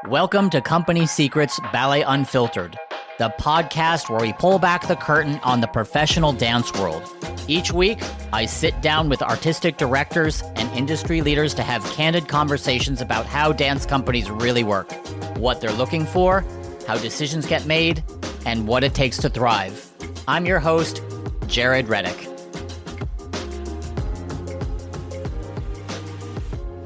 Welcome to Company Secrets Ballet Unfiltered, the podcast where we pull back the curtain on the professional dance world. Each week, I sit down with artistic directors and industry leaders to have candid conversations about how dance companies really work, what they're looking for, how decisions get made, and what it takes to thrive. I'm your host, Jared Reddick.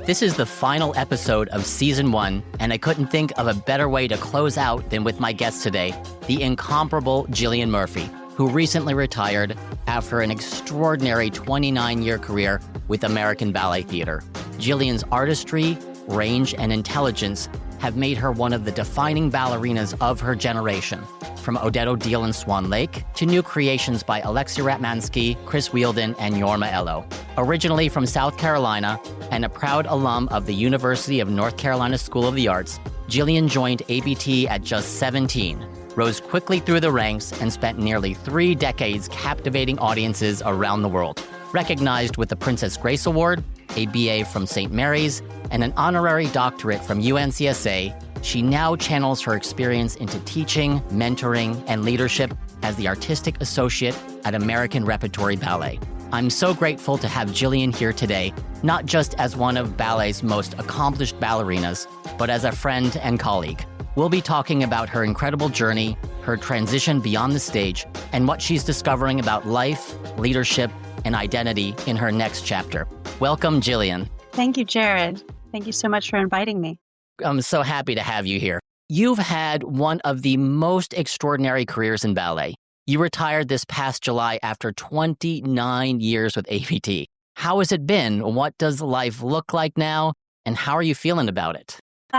This is the final episode of Season 1, and I couldn't think of a better way to close out than with my guest today, the incomparable Gillian Murphy, who recently retired after an extraordinary 29-year career with American Ballet Theatre. Gillian's artistry, range, and intelligence have made her one of the defining ballerinas of her generation, from Odette O'Deal in Swan Lake to new creations by Alexi Ratmansky, Chris Wheeldon, and Yorma Ello. Originally from South Carolina and a proud alum of the University of North Carolina School of the Arts, Gillian joined ABT at just 17, rose quickly through the ranks, and spent nearly 3 decades captivating audiences around the world. Recognized with the Princess Grace Award, a BA from St. Mary's, and an honorary doctorate from UNCSA, she now channels her experience into teaching, mentoring, and leadership as the artistic associate at American Repertory Ballet. I'm so grateful to have Gillian here today, not just as one of ballet's most accomplished ballerinas, but as a friend and colleague. We'll be talking about her incredible journey, her transition beyond the stage, and what she's discovering about life, leadership, and identity in her next chapter. Welcome, Gillian. Thank you, Jared. Thank you so much for inviting me. I'm so happy to have you here. You've had one of the most extraordinary careers in ballet. You retired this past July after 29 years with ABT. How has it been? What does life look like now? And how are you feeling about it?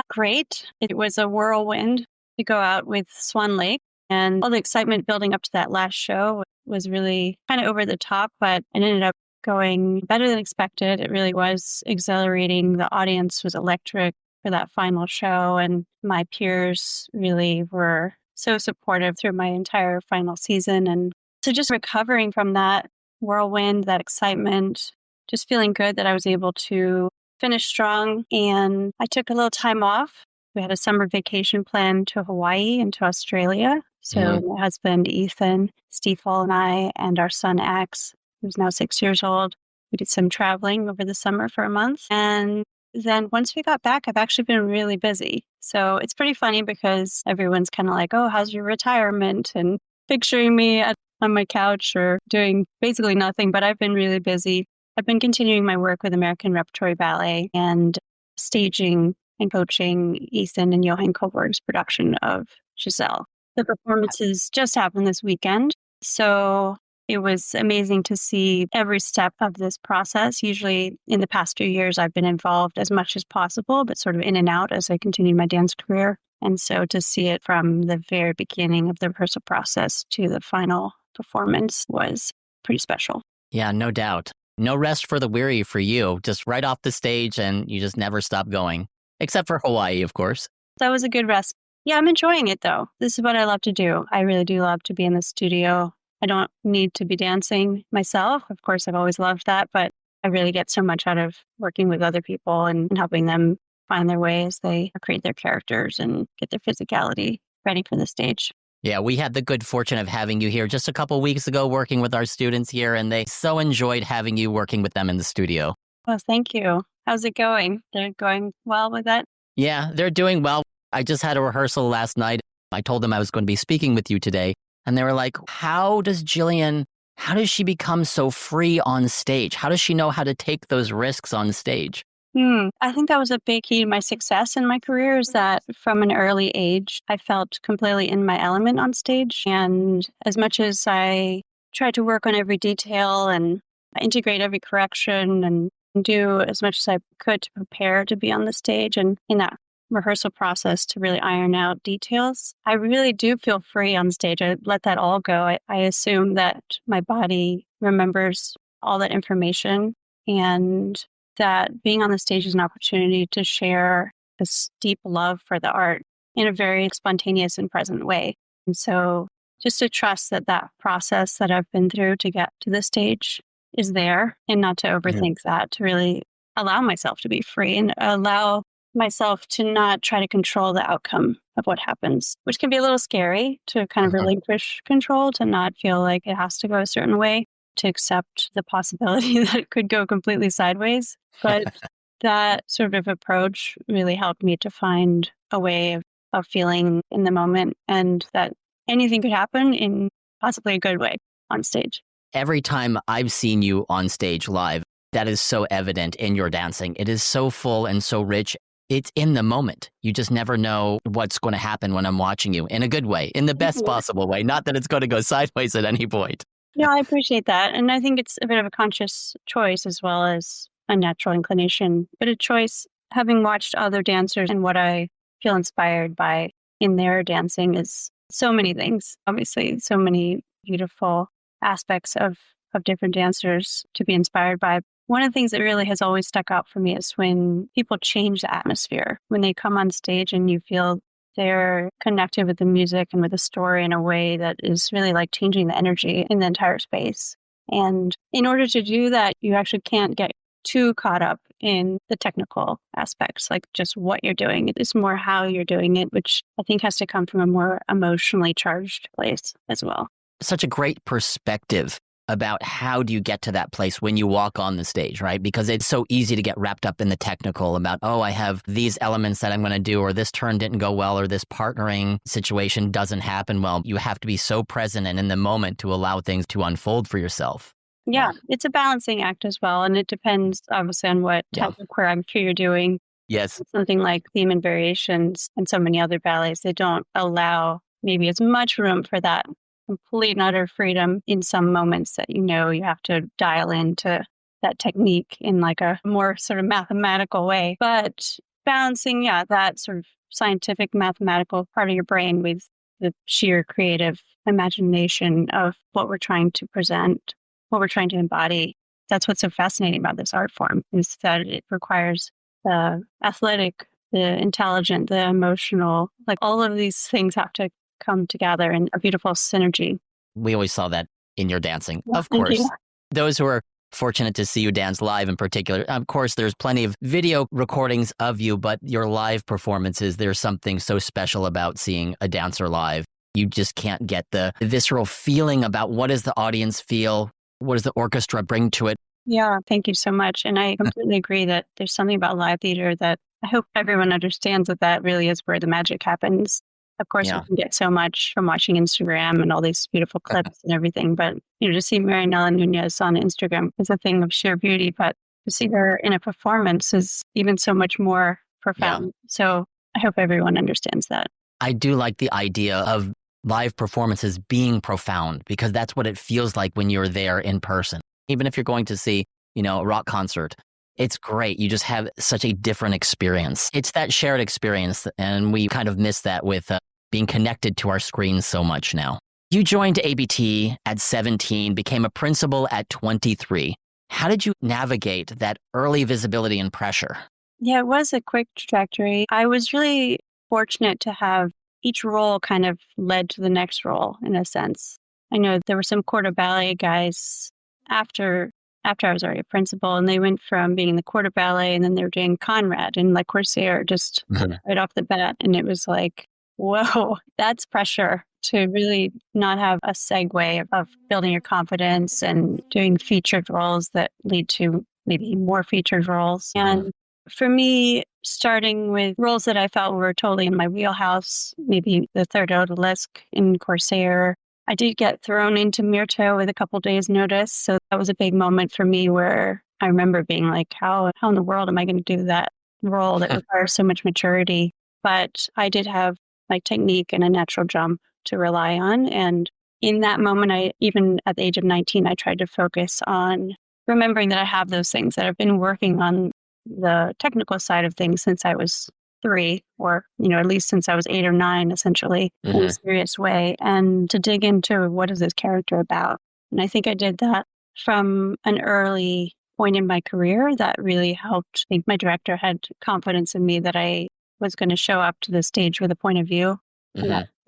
Great. It was a whirlwind to go out with Swan Lake, and all the excitement building up to that last show was really kind of over the top, but it ended up going better than expected. It really was exhilarating. The audience was electric for that final show, and my peers really were so supportive through my entire final season. And so just recovering from that whirlwind, that excitement, just feeling good that I was able to finish strong. And I took a little time off. We had a summer vacation planned to Hawaii and to Australia. So my husband, Ethan, Stiefel, and I, and our son, Axe, who's now 6 years old, we did some traveling over the summer for a month. And then once we got back, I've actually been really busy. So it's pretty funny because everyone's kind of like, oh, how's your retirement? And picturing me on my couch or doing basically nothing, but I've been really busy. I've been continuing my work with American Repertory Ballet and staging and coaching Ethan and Johan Kohlberg's production of Giselle. The performances just happened this weekend. So it was amazing to see every step of this process. Usually in the past few years, I've been involved as much as possible, but sort of in and out as I continued my dance career. And so to see it from the very beginning of the rehearsal process to the final performance was pretty special. Yeah, no doubt. No rest for the weary for you, just right off the stage and you just never stop going, except for Hawaii, of course. That was a good rest. Yeah, I'm enjoying it though. This is what I love to do. I really do love to be in the studio. I don't need to be dancing myself. Of course, I've always loved that, but I really get so much out of working with other people and helping them find their way as they create their characters and get their physicality ready for the stage. Yeah, we had the good fortune of having you here just a couple weeks ago working with our students here, and they so enjoyed having you working with them in the studio. Well, thank you. How's it going? They're going well with that? Yeah, they're doing well. I just had a rehearsal last night. I told them I was going to be speaking with you today. And they were like, how does she become so free on stage? How does she know how to take those risks on stage? I think that was a big key to my success in my career is that from an early age, I felt completely in my element on stage. And as much as I tried to work on every detail and integrate every correction and do as much as I could to prepare to be on the stage and in that rehearsal process to really iron out details, I really do feel free on stage. I let that all go. I assume that my body remembers all that information and that being on the stage is an opportunity to share this deep love for the art in a very spontaneous and present way. And so just to trust that that process that I've been through to get to this stage is there and not to overthink that, to really allow myself to be free and allow myself to not try to control the outcome of what happens, which can be a little scary to kind of relinquish control, to not feel like it has to go a certain way, to accept the possibility that it could go completely sideways. But that sort of approach really helped me to find a way of feeling in the moment, and that anything could happen in possibly a good way on stage. Every time I've seen you on stage live, that is so evident in your dancing. It is so full and so rich. It's in the moment. You just never know what's going to happen when I'm watching you in a good way, in the best possible way. Not that it's going to go sideways at any point. No, I appreciate that. And I think it's a bit of a conscious choice as well as a natural inclination, but a choice having watched other dancers, and what I feel inspired by in their dancing is so many things. Obviously, so many beautiful aspects of different dancers to be inspired by. One of the things that really has always stuck out for me is when people change the atmosphere, when they come on stage and you feel they're connected with the music and with the story in a way that is really like changing the energy in the entire space. And in order to do that, you actually can't get too caught up in the technical aspects, like just what you're doing. It's more how you're doing it, which I think has to come from a more emotionally charged place as well. Such a great perspective about how do you get to that place when you walk on the stage, right? Because it's so easy to get wrapped up in the technical about, oh, I have these elements that I'm going to do, or this turn didn't go well, or this partnering situation doesn't happen well. You have to be so present and in the moment to allow things to unfold for yourself. Yeah, it's a balancing act as well. And it depends obviously on what type of choreography you're doing. Yes. Something like Theme and Variations and so many other ballets, they don't allow maybe as much room for that complete and utter freedom in some moments that you have to dial into that technique in like a more sort of mathematical way. But balancing, that sort of scientific mathematical part of your brain with the sheer creative imagination of what we're trying to present, what we're trying to embody. That's what's so fascinating about this art form, is that it requires the athletic, the intelligent, the emotional, like all of these things have to come together in a beautiful synergy. We always saw that in your dancing. Well, of course. you. Those who are fortunate to see you dance live in particular, of course, there's plenty of video recordings of you, but your live performances, there's something so special about seeing a dancer live. You just can't get the visceral feeling about what does the audience feel, what does the orchestra bring to it. Yeah, thank you so much. And I completely agree that there's something about live theater that I hope everyone understands, that really is where the magic happens. Of course, we can get so much from watching Instagram and all these beautiful clips and everything. But, to see Marianela Nunez on Instagram is a thing of sheer beauty. But to see her in a performance is even so much more profound. Yeah. So I hope everyone understands that. I do like the idea of live performances being profound, because that's what it feels like when you're there in person. Even if you're going to see, a rock concert, it's great. You just have such a different experience. It's that shared experience, and we kind of miss that with being connected to our screens so much now. You joined ABT at 17, became a principal at 23. How did you navigate that early visibility and pressure? Yeah, it was a quick trajectory. I was really fortunate to have each role kind of led to the next role in a sense. I know there were some court of ballet guys after I was already a principal, and they went from being in the court of ballet, and then they were doing Conrad and like Corsair just right off the bat. And it was like, whoa, that's pressure to really not have a segue of building your confidence and doing featured roles that lead to maybe more featured roles. And for me, starting with roles that I felt were totally in my wheelhouse, maybe the third odalisque in Corsair, I did get thrown into Myrto with a couple days' notice. So that was a big moment for me where I remember being like, how in the world am I going to do that role that requires so much maturity? But I did have my technique and a natural jump to rely on. And in that moment, even at the age of 19, I tried to focus on remembering that I have those things, that I've been working on the technical side of things since I was 3, or, at least since I was 8 or 9, essentially, in a serious way, and to dig into what is this character about. And I think I did that from an early point in my career that really helped. I think my director had confidence in me that I was going to show up to the stage with a point of view.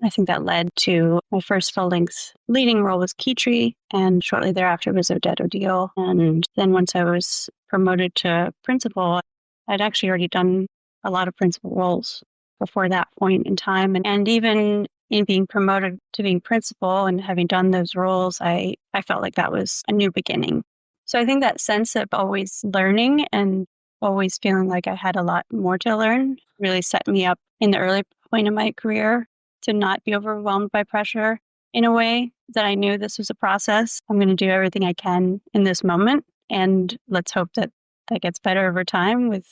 I think that led to my first full-length leading role was Kitri, and shortly thereafter was Odette Odile. And then once I was promoted to principal, I'd actually already done a lot of principal roles before that point in time. And even in being promoted to being principal and having done those roles, I felt like that was a new beginning. So I think that sense of always learning and always feeling like I had a lot more to learn really set me up in the early point of my career to not be overwhelmed by pressure in a way that I knew this was a process. I'm going to do everything I can in this moment. And let's hope that that gets better over time with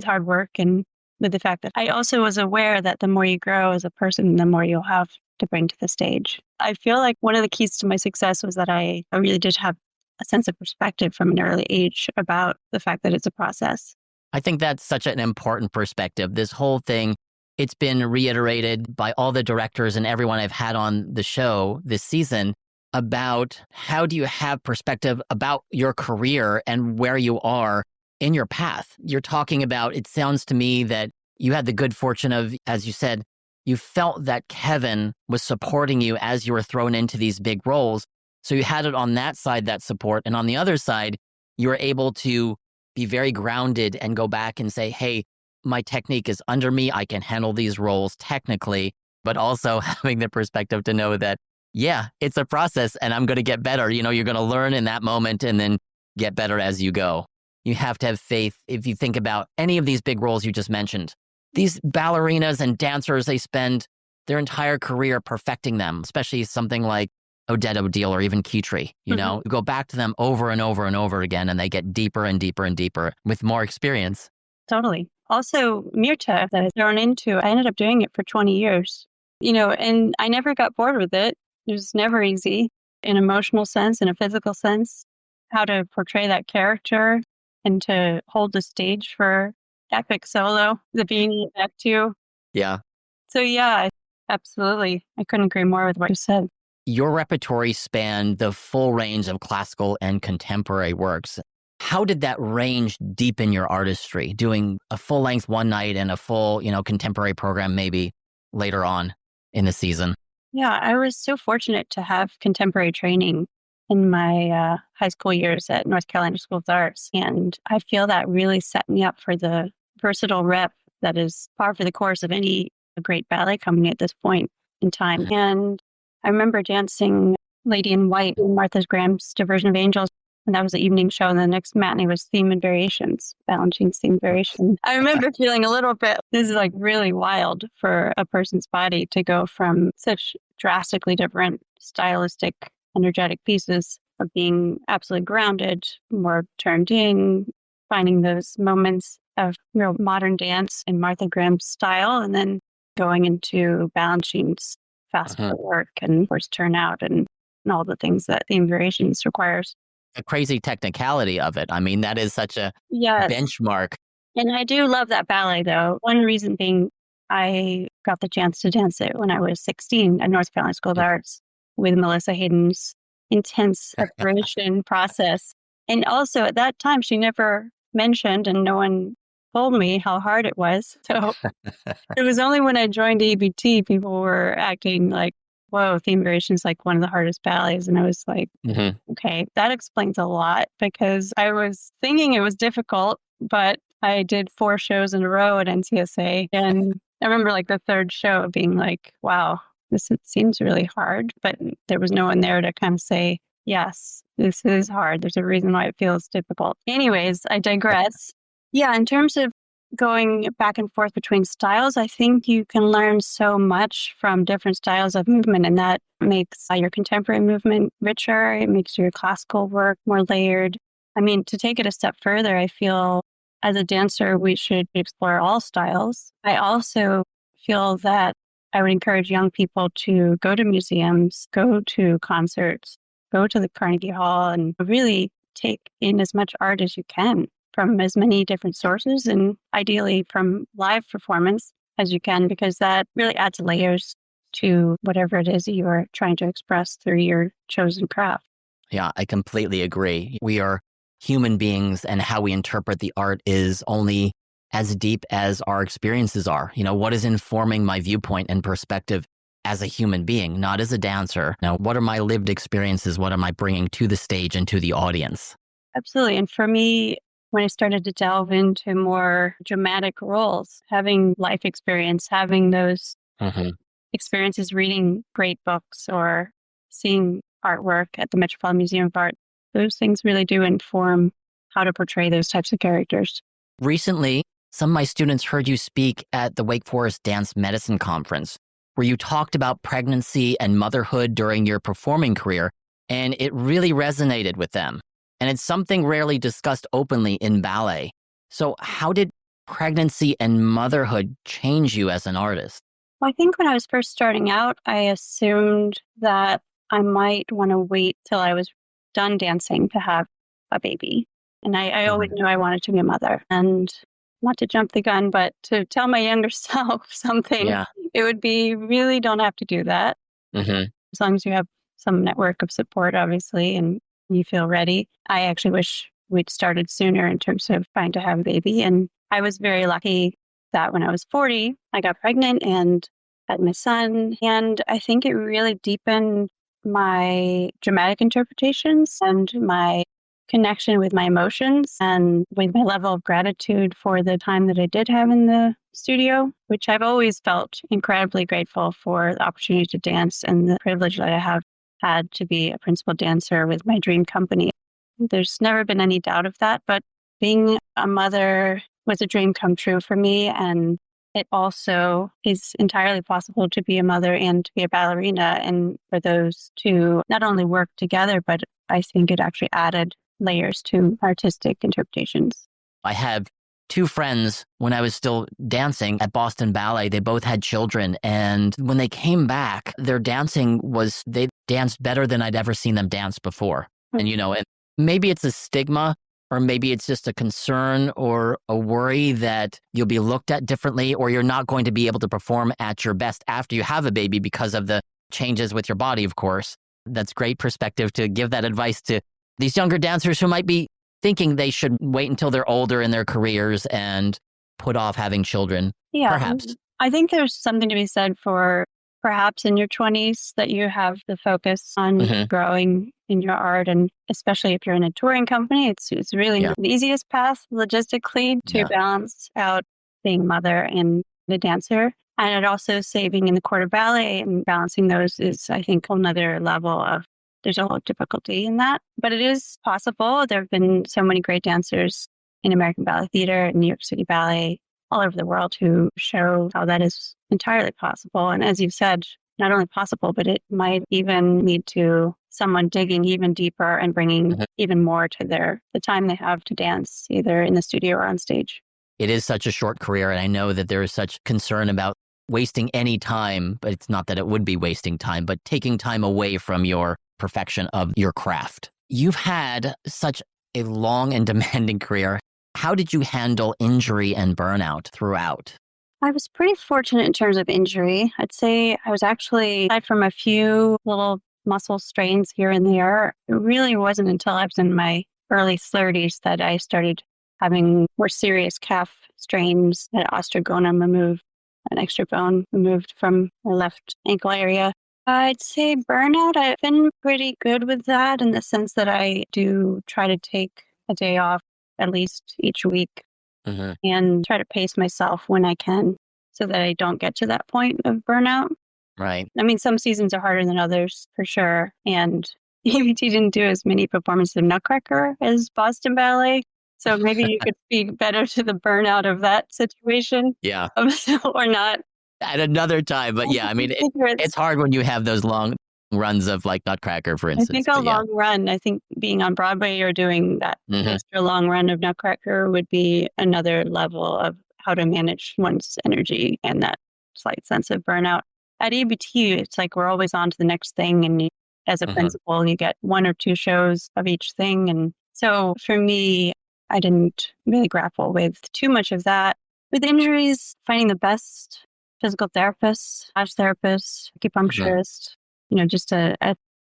hard work and with the fact that I also was aware that the more you grow as a person, the more you'll have to bring to the stage. I feel like one of the keys to my success was that I really did have a sense of perspective from an early age about the fact that it's a process. I think that's such an important perspective. This whole thing, it's been reiterated by all the directors and everyone I've had on the show this season about how do you have perspective about your career and where you are in your path. You're talking about, it sounds to me that you had the good fortune of, as you said, you felt that Kevin was supporting you as you were thrown into these big roles. So you had it on that side, that support. And on the other side, you were able to be very grounded and go back and say, hey, my technique is under me. I can handle these roles technically, but also having the perspective to know that, yeah, it's a process and I'm going to get better. You know, you're going to learn in that moment and then get better as you go. You have to have faith. If you think about any of these big roles you just mentioned, these ballerinas and dancers, they spend their entire career perfecting them, especially something like Odette O'Deal or even Keytree, you know, you go back to them over and over and over again, and they get deeper and deeper and deeper with more experience. Totally. Also, Myrta that I was thrown into, I ended up doing it for 20 years, you know, and I never got bored with it. It was never easy in an emotional sense, in a physical sense, how to portray that character and to hold the stage for epic solo, the being back to. Yeah. So yeah, absolutely. I couldn't agree more with what you said. Your repertory spanned the full range of classical and contemporary works. How did that range deepen your artistry, doing a full length one night and a full, you know, contemporary program maybe later on in the season? Yeah, I was so fortunate to have contemporary training in my high school years at North Carolina School of the Arts. And I feel that really set me up for the versatile rep that is par for the course of any great ballet company at this point in time. And I remember dancing Lady in White in Martha Graham's Diversion of Angels. And that was the evening show. And the next matinee was Theme and Variations, Balanchine's Theme Variation. I remember feeling a little bit, this is like really wild for a person's body to go from such drastically different stylistic, energetic pieces of being absolutely grounded, more turned in, finding those moments of real modern dance in Martha Graham's style, and then going into Balanchine's fast footwork and force turnout and all the things that Theme Variations requires. The crazy technicality of it. I mean, that is such a benchmark. And I do love that ballet, though. One reason being I got the chance to dance it when I was 16 at North Carolina School of the Arts with Melissa Hayden's intense preparation process. And also at that time, she never mentioned and no one told me how hard it was. So it was only when I joined EBT, people were acting like, whoa, Theme Variation is like one of the hardest ballets. And I was like, okay, that explains a lot because I was thinking it was difficult, but I did 4 shows in a row at NCSA. And I remember like the third show being like, wow, it seems really hard, but there was no one there to kind of say, yes, this is hard. There's a reason why it feels difficult. Anyways, I digress. Yeah, in terms of going back and forth between styles, I think you can learn so much from different styles of movement, and that makes your contemporary movement richer. It makes your classical work more layered. I mean, to take it a step further, I feel as a dancer, we should explore all styles. I also feel that I would encourage young people to go to museums, go to concerts, go to the Carnegie Hall, and really take in as much art as you can from as many different sources and ideally from live performance as you can, because that really adds layers to whatever it is you are trying to express through your chosen craft. Yeah, I completely agree. We are human beings and how we interpret the art is only as deep as our experiences are. You know, what is informing my viewpoint and perspective as a human being, not as a dancer? Now, what are my lived experiences? What am I bringing to the stage and to the audience? Absolutely. And for me, when I started to delve into more dramatic roles, having life experience, having those Hmm. experiences, reading great books or seeing artwork at the Metropolitan Museum of Art, those things really do inform how to portray those types of characters. Recently, some of my students heard you speak at the Wake Forest Dance Medicine Conference, where you talked about pregnancy and motherhood during your performing career, and it really resonated with them. And it's something rarely discussed openly in ballet. So, how did pregnancy and motherhood change you as an artist? Well, I think when I was first starting out, I assumed that I might want to wait till I was done dancing to have a baby. And I always Mhm. knew I wanted to be a mother. And not to jump the gun, but to tell my younger self something, Yeah. it would be really don't have to do that. Hmm. As long as you have some network of support, obviously, and you feel ready. I actually wish we'd started sooner in terms of trying to have a baby. And I was very lucky that when I was 40, I got pregnant and had my son. And I think it really deepened my dramatic interpretations and my connection with my emotions and with my level of gratitude for the time that I did have in the studio, which I've always felt incredibly grateful for the opportunity to dance and the privilege that I have had to be a principal dancer with my dream company. There's never been any doubt of that, but being a mother was a dream come true for me. And it also is entirely possible to be a mother and to be a ballerina, and for those to not only work together, but I think it actually added layers to artistic interpretations. I have two friends when I was still dancing at Boston Ballet. They both had children. And when they came back, their dancing was, they danced better than I'd ever seen them dance before. And, and maybe it's a stigma, or maybe it's just a concern or a worry that you'll be looked at differently, or you're not going to be able to perform at your best after you have a baby because of the changes with your body, of course. That's great perspective to give that advice to these younger dancers who might be thinking they should wait until they're older in their careers and put off having children, Yeah, perhaps. I think there's something to be said for perhaps in your 20s that you have the focus on Hmm. growing in your art. And especially if you're in a touring company, it's really Yeah. the easiest path logistically to Yeah. balance out being a mother and the dancer. And it also saving in the court of ballet and balancing those is, I think, another level of there's a whole difficulty in that. But it is possible. There have been so many great dancers in American Ballet Theatre and New York City Ballet all over the world who show how that is entirely possible. And as you've said, not only possible, but it might even lead to someone digging even deeper and bringing Mhm. even more to the time they have to dance, either in the studio or on stage. It is such a short career, and I know that there is such concern about wasting any time, but it's not that it would be wasting time, but taking time away from your perfection of your craft. You've had such a long and demanding career. How did you handle injury and burnout throughout? I was pretty fortunate in terms of injury. I'd say I was actually, aside from a few little muscle strains here and there, it really wasn't until I was in my early 30s that I started having more serious calf strains, an osteogonum removed, an extra bone removed from my left ankle area. I'd say burnout, I've been pretty good with that in the sense that I do try to take a day off at least each week Hmm. and try to pace myself when I can so that I don't get to that point of burnout. Right. I mean, some seasons are harder than others for sure. And ABT didn't do as many performances of Nutcracker as Boston Ballet. So maybe you could speak better to the burnout of that situation Yeah. or not. At another time, but yeah, I mean, it's hard when you have those long runs of like Nutcracker, for I think instance. a But yeah. long run, I think being on Broadway or doing that Hmm. extra long run of Nutcracker would be another level of how to manage one's energy and that slight sense of burnout. At ABT, it's like we're always on to the next thing. And as a Hmm. principal, you get one or two shows of each thing. And so for me, I didn't really grapple with too much of that. With injuries, finding the best physical therapist, massage therapist, Hmm. acupuncturist, just a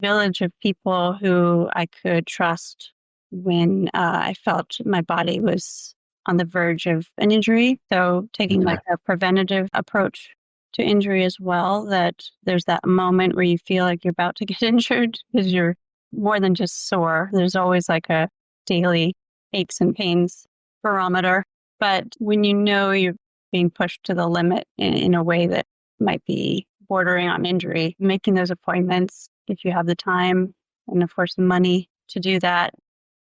village of people who I could trust when I felt my body was on the verge of an injury. So taking like a preventative approach to injury as well, that there's that moment where you feel like you're about to get injured because you're more than just sore. There's always like a daily aches and pains barometer. But when you know you're being pushed to the limit in a way that might be bordering on injury, making those appointments, if you have the time and of course the money to do that,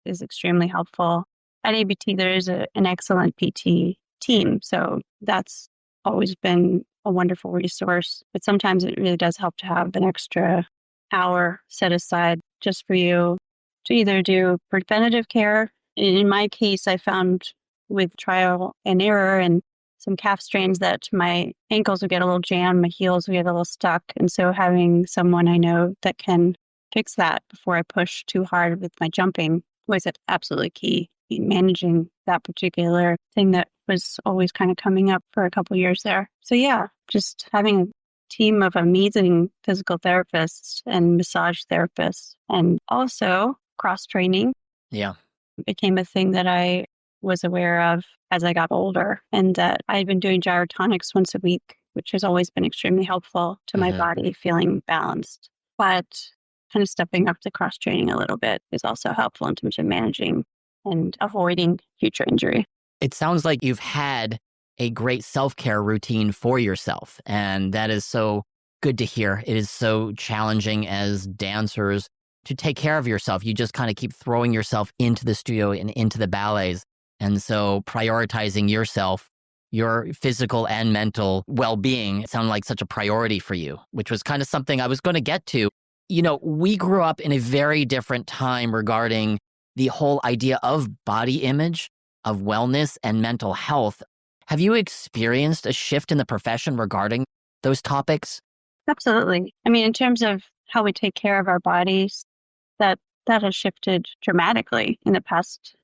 is extremely helpful. At ABT, there is an excellent PT team. So that's always been a wonderful resource. But sometimes it really does help to have an extra hour set aside just for you to either do preventative care. In my case, I found with trial and error and some calf strains that my ankles would get a little jammed, my heels would get a little stuck. And so having someone I know that can fix that before I push too hard with my jumping was absolutely key in managing that particular thing that was always kind of coming up for a couple of years there. So yeah, just having a team of amazing physical therapists and massage therapists, and also cross training. Yeah. Became a thing that I was aware of as I got older, and that I had been doing gyrotonics once a week, which has always been extremely helpful to my body feeling balanced. But kind of stepping up to cross training a little bit is also helpful in terms of managing and avoiding future injury. It sounds like you've had a great self-care routine for yourself, and that is so good to hear. It is so challenging as dancers to take care of yourself. You just kind of keep throwing yourself into the studio and into the ballets. And so prioritizing yourself, your physical and mental well-being, it sounded like such a priority for you, which was kind of something I was going to get to. You know, we grew up in a very different time regarding the whole idea of body image, of wellness and mental health. Have you experienced a shift in the profession regarding those topics? Absolutely. I mean, in terms of how we take care of our bodies, that has shifted dramatically in the past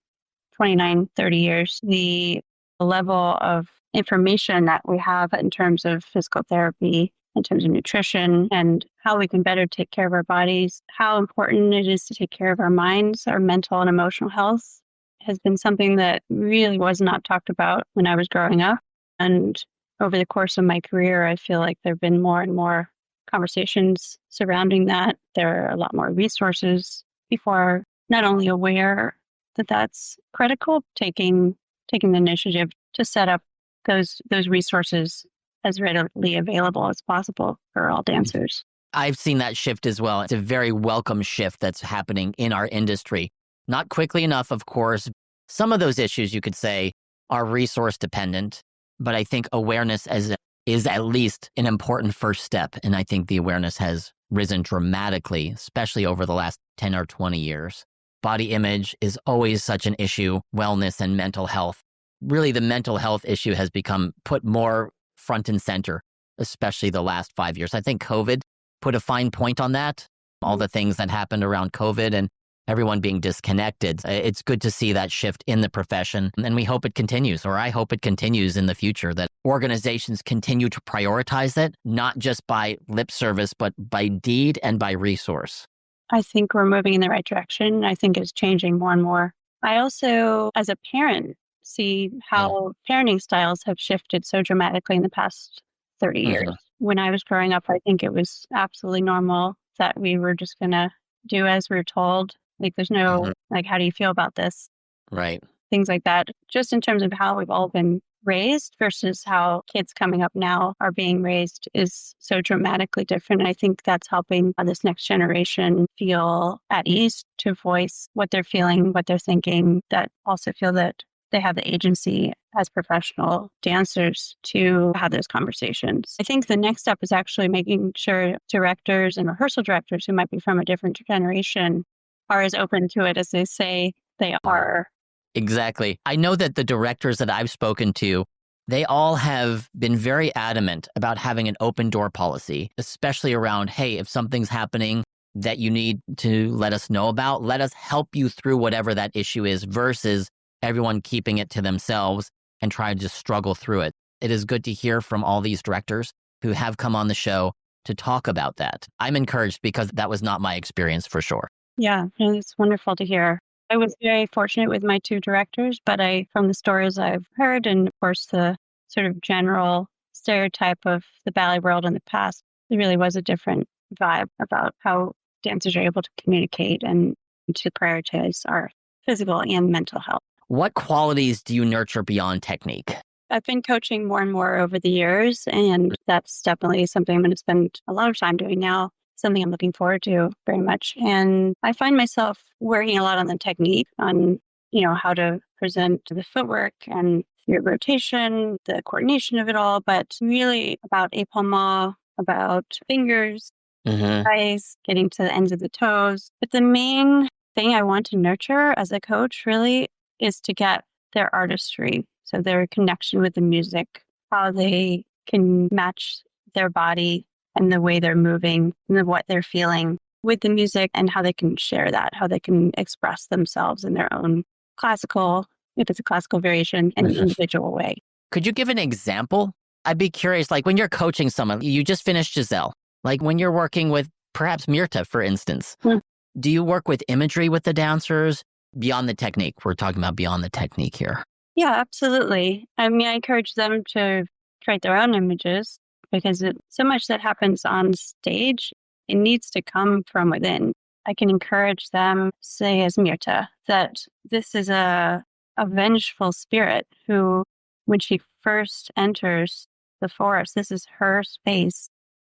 29, 30 years. The level of information that we have in terms of physical therapy, in terms of nutrition, and how we can better take care of our bodies, how important it is to take care of our minds, our mental and emotional health, has been something that really was not talked about when I was growing up. And over the course of my career, I feel like there have been more and more conversations surrounding that. There are a lot more resources. People are not only aware that that's critical, taking the initiative to set up those resources as readily available as possible for all dancers. I've seen that shift as well. It's a very welcome shift that's happening in our industry. Not quickly enough, of course. Some of those issues, you could say, are resource dependent, but I think awareness is at least an important first step. And I think the awareness has risen dramatically, especially over the last 10 or 20 years. Body image is always such an issue, wellness and mental health. Really, the mental health issue has become put more front and center, especially the last 5 years. I think COVID put a fine point on that, all the things that happened around COVID and everyone being disconnected. It's good to see that shift in the profession, and we hope it continues, or I hope it continues in the future, that organizations continue to prioritize it, not just by lip service, but by deed and by resource. I think we're moving in the right direction. I think it's changing more and more. I also, as a parent, see how parenting styles have shifted so dramatically in the past 30 years. When I was growing up, I think it was absolutely normal that we were just going to do as we were told. Like, there's no, like, how do you feel about this? Right. Things like that. Just in terms of how we've all been raised versus how kids coming up now are being raised is so dramatically different. And I think that's helping this next generation feel at ease to voice what they're feeling, what they're thinking, that also feel that they have the agency as professional dancers to have those conversations. I think the next step is actually making sure directors and rehearsal directors who might be from a different generation are as open to it as they say they are. Exactly. I know that the directors that I've spoken to, they all have been very adamant about having an open door policy, especially around, hey, if something's happening that you need to let us know about, let us help you through whatever that issue is, versus everyone keeping it to themselves and trying to just struggle through it. It is good to hear from all these directors who have come on the show to talk about that. I'm encouraged because that was not my experience for sure. Yeah, and it's wonderful to hear. I was very fortunate with my two directors, but from the stories I've heard, and of course the sort of general stereotype of the ballet world in the past, there really was a different vibe about how dancers are able to communicate and to prioritize our physical and mental health. What qualities do you nurture beyond technique? I've been coaching more and more over the years, and that's definitely something I'm going to spend a lot of time doing now, something I'm looking forward to very much. And I find myself working a lot on the technique, on, how to present the footwork and your rotation, the coordination of it all, but really about épaulement, about fingers, Mm-hmm. eyes, getting to the ends of the toes. But the main thing I want to nurture as a coach really is to get their artistry. So their connection with the music, how they can match their body and the way they're moving and what they're feeling with the music, and how they can share that, how they can express themselves in their own classical, if it's a classical variation, in an individual way. Could you give an example? I'd be curious, like when you're coaching someone, you just finished Giselle, like when you're working with perhaps Myrta, for instance, do you work with imagery with the dancers beyond the technique? We're talking about beyond the technique here. Yeah, absolutely. I mean, I encourage them to create their own images, because so much that happens on stage, it needs to come from within. I can encourage them, say as Myrta, that this is a vengeful spirit who, when she first enters the forest, this is her space,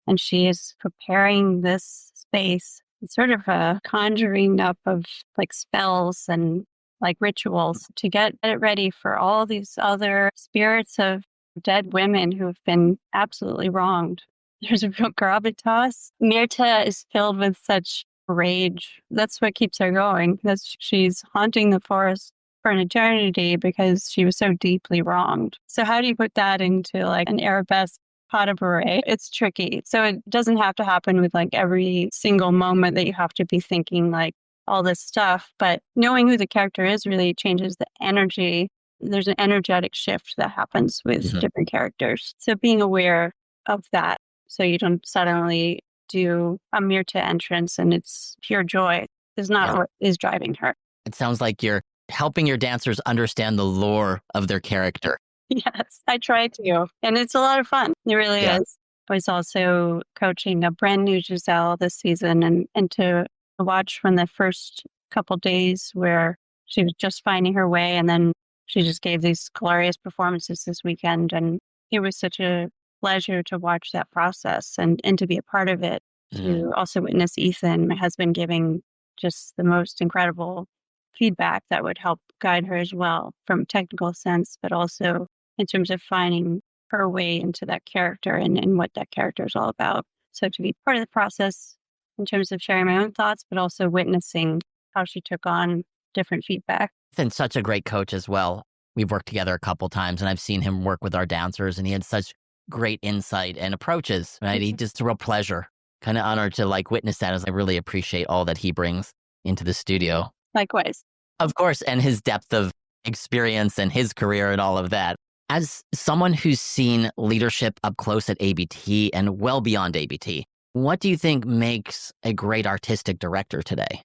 and she is preparing this space. It's sort of a conjuring up of like spells and like rituals to get it ready for all these other spirits of dead women who have been absolutely wronged. There's a real gravitas. Myrta is filled with such rage. That's what keeps her going. She's haunting the forest for an eternity because she was so deeply wronged. So how do you put that into like an arabesque pot of array? It's tricky. So it doesn't have to happen with like every single moment that you have to be thinking like all this stuff, but knowing who the character is really changes the energy. There's an energetic shift that happens with different characters. So being aware of that, so you don't suddenly do a Myrta entrance and it's pure joy, is not what is driving her. It sounds like you're helping your dancers understand the lore of their character. Yes, I try to. And it's a lot of fun. It really is. I was also coaching a brand new Giselle this season, and to watch from the first couple days where she was just finding her way, and then she just gave these glorious performances this weekend. And it was such a pleasure to watch that process and to be a part of it, to also witness Ethan, my husband, giving just the most incredible feedback that would help guide her as well from a technical sense, but also in terms of finding her way into that character and what that character is all about. So to be part of the process in terms of sharing my own thoughts, but also witnessing how she took on different feedback. Ethan's such a great coach as well. We've worked together a couple times, and I've seen him work with our dancers, and he had such great insight and approaches, right? He just a real pleasure. Kind of honored to like witness that, as I really appreciate all that he brings into the studio. Likewise. Of course, and his depth of experience and his career and all of that. As someone who's seen leadership up close at ABT and well beyond ABT, what do you think makes a great artistic director today?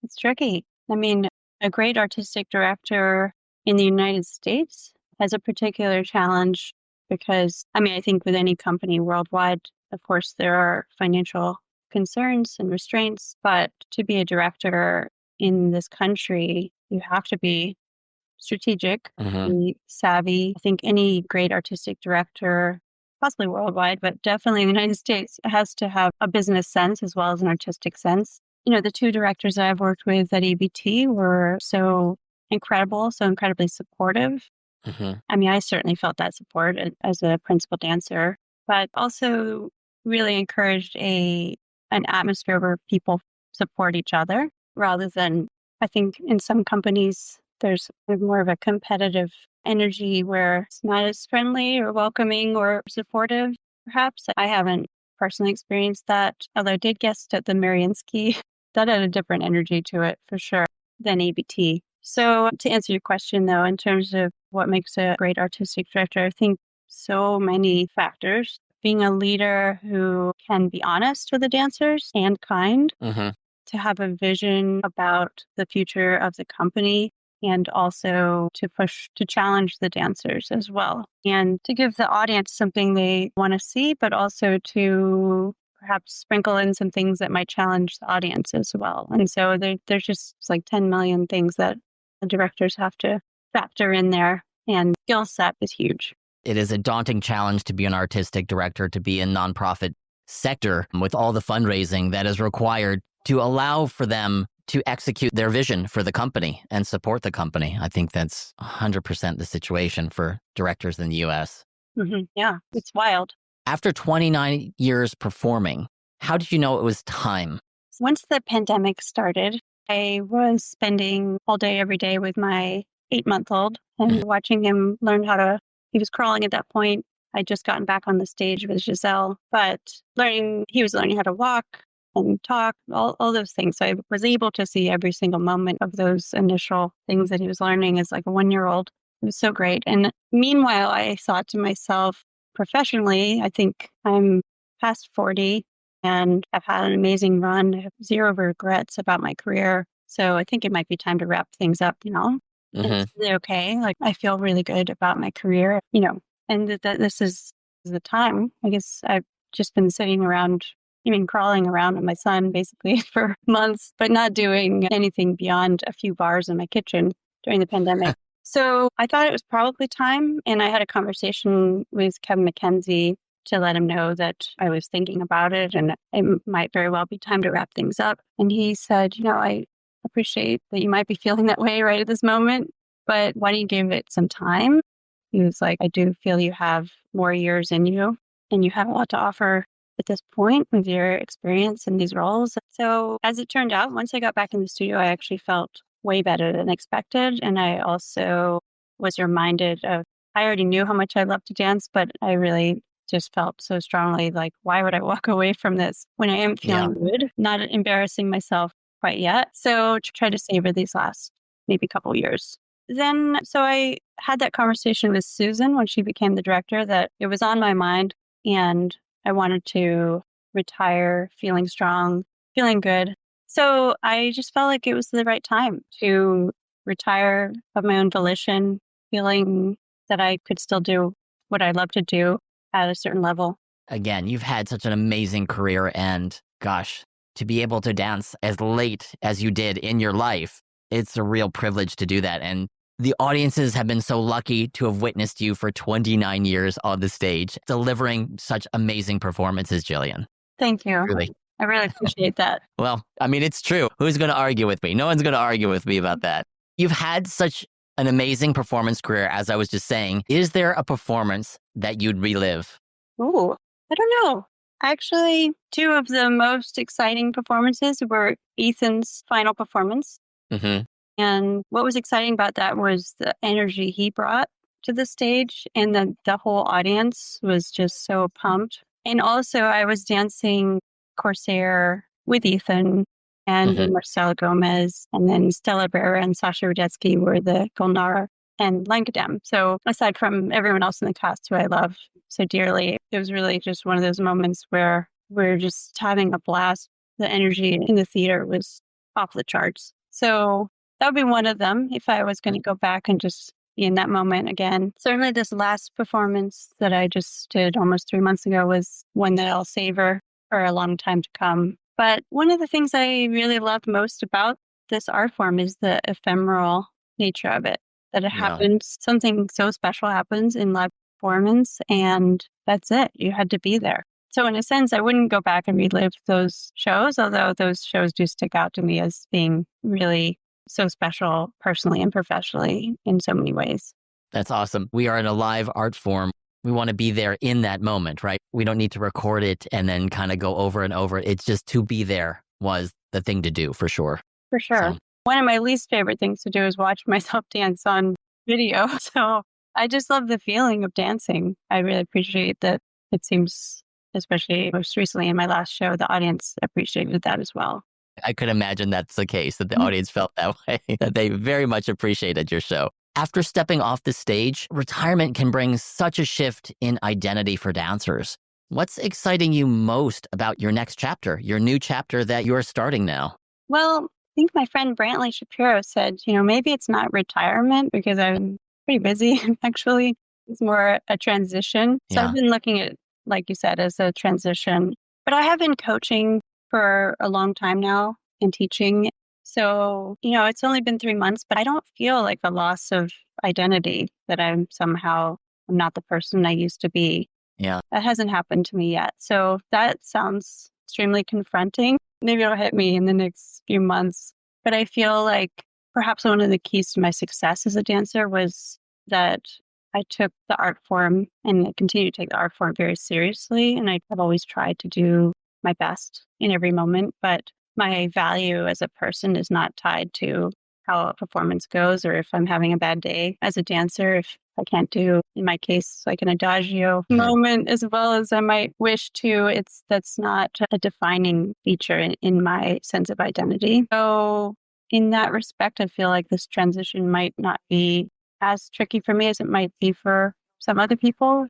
It's tricky. I mean, a great artistic director in the United States has a particular challenge because, I think with any company worldwide, of course, there are financial concerns and restraints, but to be a director in this country, you have to be strategic, be savvy. I think any great artistic director, possibly worldwide, but definitely in the United States, has to have a business sense as well as an artistic sense. The two directors that I've worked with at ABT were so incredible, so incredibly supportive. I certainly felt that support as a principal dancer, but also really encouraged an atmosphere where people support each other rather than, I think in some companies, there's more of a competitive energy where it's not as friendly or welcoming or supportive, perhaps. I haven't personally experienced that, although I did guest at the Mariinsky. That had a different energy to it for sure than ABT. So to answer your question, though, in terms of what makes a great artistic director, I think so many factors. Being a leader who can be honest with the dancers and kind, to have a vision about the future of the company, and also to push to challenge the dancers as well, and to give the audience something they want to see, but also to perhaps sprinkle in some things that might challenge the audience as well. And so there's just like 10 million things that the directors have to factor in there, and skill set is huge. It is a daunting challenge to be an artistic director, to be in nonprofit sector with all the fundraising that is required to allow for them to execute their vision for the company and support the company. I think that's 100% the situation for directors in the US. Yeah, it's wild. After 29 years performing, how did you know it was time? Once the pandemic started, I was spending all day, every day with my 8-month-old and watching him learn he was crawling at that point. I'd just gotten back on the stage with Giselle, but he was learning how to walk and talk, all those things. So I was able to see every single moment of those initial things that he was learning as like a 1-year-old. It was so great. And meanwhile, I thought to myself, professionally, I think I'm past 40 and I've had an amazing run. I have zero regrets about my career. So I think it might be time to wrap things up, And it's really okay. Like, I feel really good about my career, and that this is the time. I guess I've just been sitting around, crawling around with my son basically for months, but not doing anything beyond a few bars in my kitchen during the pandemic. So I thought it was probably time. And I had a conversation with Kevin McKenzie to let him know that I was thinking about it and it might very well be time to wrap things up. And he said, I appreciate that you might be feeling that way right at this moment, but why don't you give it some time? He was like, I do feel you have more years in you and you have a lot to offer at this point with your experience in these roles. So as it turned out, once I got back in the studio, I actually felt way better than expected. And I also was reminded I already knew how much I loved to dance, but I really just felt so strongly like, why would I walk away from this when I am feeling good, not embarrassing myself quite yet. So to try to savor these last maybe couple years. So I had that conversation with Susan when she became the director that it was on my mind and I wanted to retire feeling strong, feeling good. So I just felt like it was the right time to retire of my own volition, feeling that I could still do what I love to do at a certain level. Again, you've had such an amazing career and gosh, to be able to dance as late as you did in your life, it's a real privilege to do that. And the audiences have been so lucky to have witnessed you for 29 years on the stage, delivering such amazing performances, Gillian. Thank you. Really. I really appreciate that. Well, it's true. Who's going to argue with me? No one's going to argue with me about that. You've had such an amazing performance career, as I was just saying. Is there a performance that you'd relive? Ooh, I don't know. Actually, two of the most exciting performances were Ethan's final performance. And what was exciting about that was the energy he brought to the stage and the whole audience was just so pumped. And also I was dancing Corsair with Ethan and Marcela Gomez, and then Stella Brera and Sasha Rudetsky were the Golnara and Lankadem. So aside from everyone else in the cast who I love so dearly, it was really just one of those moments where we're just having a blast. The energy in the theater was off the charts. So that would be one of them if I was going to go back and just be in that moment again. Certainly this last performance that I just did almost 3 months ago was one that I'll savor for a long time to come. But one of the things I really love most about this art form is the ephemeral nature of it, that it happens, something so special happens in live performance and that's it. You had to be there. So in a sense, I wouldn't go back and relive those shows, although those shows do stick out to me as being really so special personally and professionally in so many ways. That's awesome. We are in a live art form. We want to be there in that moment, right? We don't need to record it and then kind of go over and over. It's just to be there was the thing to do for sure. For sure. So, one of my least favorite things to do is watch myself dance on video. So I just love the feeling of dancing. I really appreciate that. It seems, especially most recently in my last show, the audience appreciated that as well. I could imagine that's the case, that the audience felt that way, that they very much appreciated your show. After stepping off the stage, retirement can bring such a shift in identity for dancers. What's exciting you most about your next chapter, your new chapter that you're starting now? Well, I think my friend Brantley Shapiro said, maybe it's not retirement because I'm pretty busy, actually. It's more a transition. So I've been looking at, like you said, as a transition. But I have been coaching for a long time now and teaching. So, it's only been 3 months, but I don't feel like a loss of identity that I'm not the person I used to be. Yeah. That hasn't happened to me yet. So that sounds extremely confronting. Maybe it'll hit me in the next few months. But I feel like perhaps one of the keys to my success as a dancer was that I took the art form and I continue to take the art form very seriously. And I've always tried to do my best in every moment. But my value as a person is not tied to how a performance goes or if I'm having a bad day as a dancer. If I can't do, in my case, like an adagio moment as well as I might wish to, that's not a defining feature in my sense of identity. So in that respect, I feel like this transition might not be as tricky for me as it might be for some other people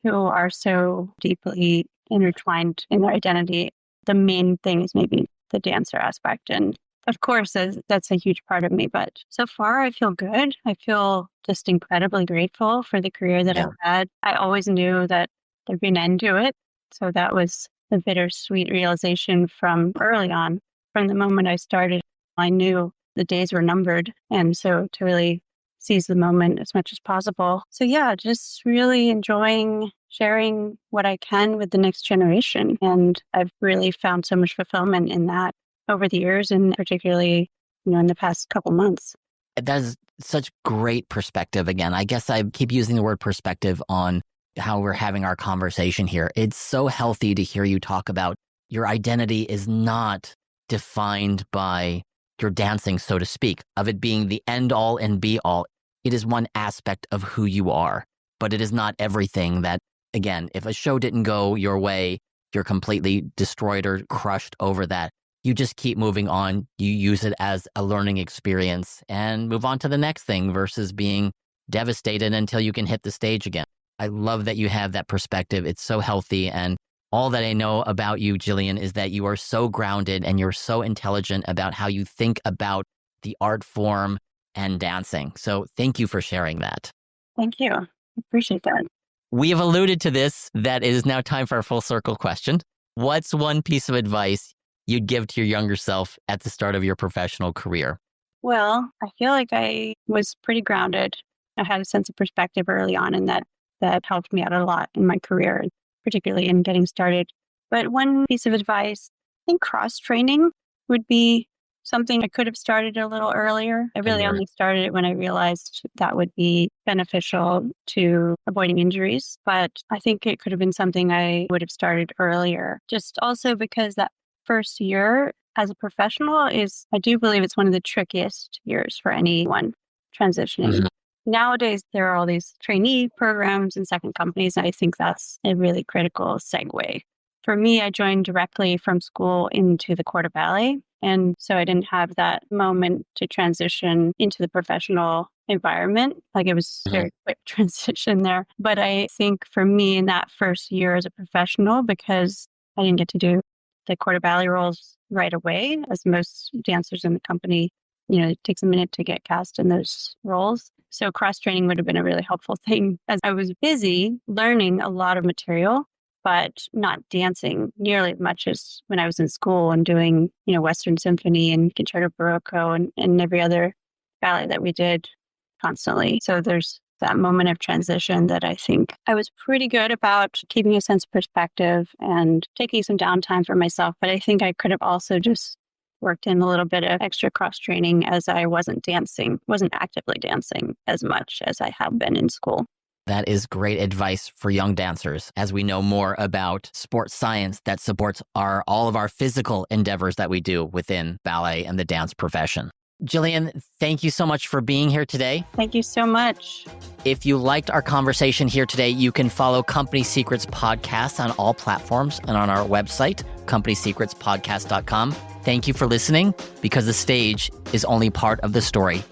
who are so deeply intertwined in their identity. The main thing is maybe the dancer aspect. And of course, that's a huge part of me. But so far, I feel good. I feel just incredibly grateful for the career that I've had. I always knew that there'd be an end to it. So that was a bittersweet realization from early on. From the moment I started, I knew the days were numbered. And so to really seize the moment as much as possible. So yeah, just really enjoying sharing what I can with the next generation. And I've really found so much fulfillment in that over the years, and particularly, in the past couple months. That is such great perspective. Again, I guess I keep using the word perspective on how we're having our conversation here. It's so healthy to hear you talk about your identity is not defined by your dancing, so to speak, of it being the end all and be all. It is one aspect of who you are, but it is not everything that, again, if a show didn't go your way, you're completely destroyed or crushed over that. You just keep moving on. You use it as a learning experience and move on to the next thing versus being devastated until you can hit the stage again. I love that you have that perspective. It's so healthy. And all that I know about you, Gillian, is that you are so grounded and you're so intelligent about how you think about the art form and dancing. So thank you for sharing that. Thank you. I appreciate that. We have alluded to this, that it is now time for our full circle question. What's one piece of advice you'd give to your younger self at the start of your professional career? Well, I feel like I was pretty grounded. I had a sense of perspective early on, and that helped me out a lot in my career, particularly in getting started. But one piece of advice, I think cross-training would be something I could have started a little earlier. I really only started it when I realized that would be beneficial to avoiding injuries. But I think it could have been something I would have started earlier. Just also because that first year as a professional I do believe it's one of the trickiest years for anyone transitioning. Mm-hmm. Nowadays, there are all these trainee programs and second companies, and I think that's a really critical segue. For me, I joined directly from school into the corps de ballet, and so I didn't have that moment to transition into the professional environment. Like it was a very quick transition there. But I think for me in that first year as a professional, because I didn't get to do the corps de ballet roles right away, as most dancers in the company, it takes a minute to get cast in those roles. So cross-training would have been a really helpful thing, as I was busy learning a lot of material, but not dancing nearly as much as when I was in school and doing, Western Symphony and Concerto Barocco and every other ballet that we did constantly. So there's that moment of transition that I think I was pretty good about keeping a sense of perspective and taking some downtime for myself. But I think I could have also just worked in a little bit of extra cross-training as I wasn't actively dancing as much as I have been in school. That is great advice for young dancers as we know more about sports science that supports all of our physical endeavors that we do within ballet and the dance profession. Gillian, thank you so much for being here today. Thank you so much. If you liked our conversation here today, you can follow Company Secrets Podcast on all platforms and on our website, companysecretspodcast.com. Thank you for listening, because the stage is only part of the story.